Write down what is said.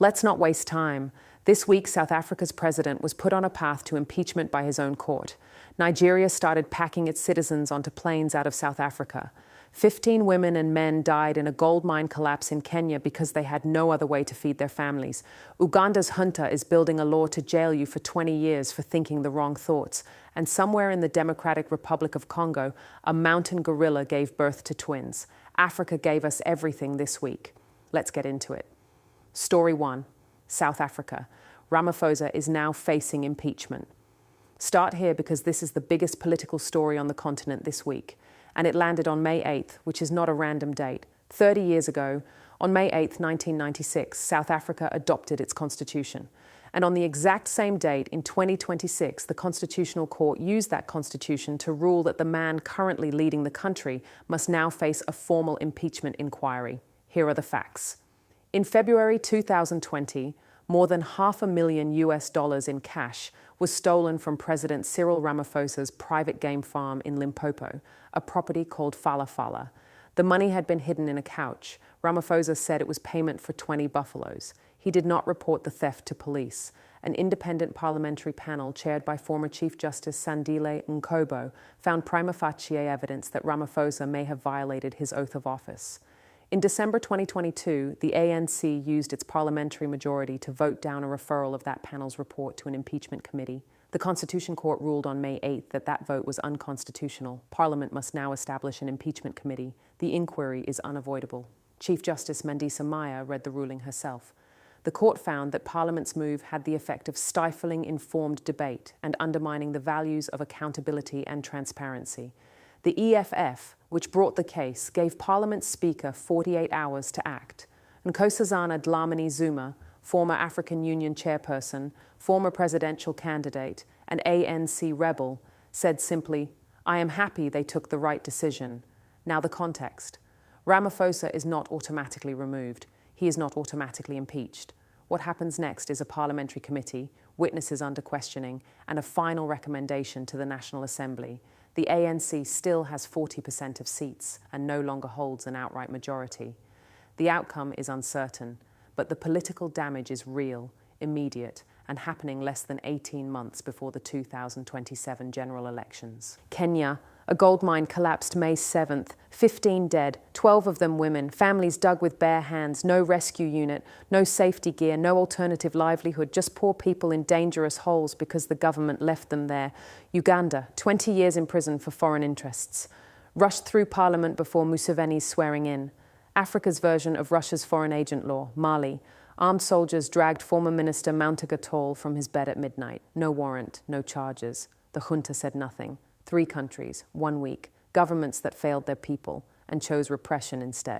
Let's not waste time. This week, South Africa's president was put on a path to impeachment by his own court. Nigeria started packing its citizens onto planes out of South Africa. 15 women and men died in a gold mine collapse in Kenya because they had no other way to feed their families. Uganda's junta is building a law to jail you for 20 years for thinking the wrong thoughts. And somewhere in the Democratic Republic of Congo, a mountain gorilla gave birth to twins. Africa gave us everything this week. Let's get into it. Story 1. South Africa. Ramaphosa is now facing impeachment. Start here because this is the biggest political story on the continent this week. And it landed on May 8th, which is not a random date. 30 years ago, on May 8th, 1996, South Africa adopted its constitution. And on the exact same date, in 2026, the Constitutional Court used that constitution to rule that the man currently leading the country must now face a formal impeachment inquiry. Here are the facts. In February 2020, more than $500,000 in cash was stolen from President Cyril Ramaphosa's private game farm in Limpopo, a property called Phala Phala. The money had been hidden in a couch. Ramaphosa said it was payment for 20 buffaloes. He did not report the theft to police. An independent parliamentary panel chaired by former Chief Justice Sandile Nkobo found prima facie evidence that Ramaphosa may have violated his oath of office. In December 2022, the ANC used its parliamentary majority to vote down a referral of that panel's report to an impeachment committee. The Constitution Court ruled on May 8th that that vote was unconstitutional. Parliament must now establish an impeachment committee. The inquiry is unavoidable. Chief Justice Mandisa Maya read the ruling herself. The court found that Parliament's move had the effect of stifling informed debate and undermining the values of accountability and transparency. The EFF, which brought the case, gave Parliament's Speaker 48 hours to act. Nkosazana Dlamini Zuma, former African Union chairperson, former presidential candidate, and ANC rebel, said simply, "I am happy they took the right decision." Now the context. Ramaphosa is not automatically removed. He is not automatically impeached. What happens next is a parliamentary committee, witnesses under questioning, and a final recommendation to the National Assembly. The ANC still has 40% of seats and no longer holds an outright majority. The outcome is uncertain, but the political damage is real, immediate, and happening less than 18 months before the 2027 general elections. Kenya. A gold mine collapsed May 7th, 15 dead, 12 of them women, families dug with bare hands, no rescue unit, no safety gear, no alternative livelihood, just poor people in dangerous holes because the government left them there. Uganda, 20 years in prison for foreign interests. Rushed through parliament before Museveni's swearing in. Africa's version of Russia's foreign agent law, Mali. Armed soldiers dragged former Minister Mountaga Tall from his bed at midnight. No warrant, no charges. The junta said nothing. 3 countries, 1 week, governments that failed their people and chose repression instead.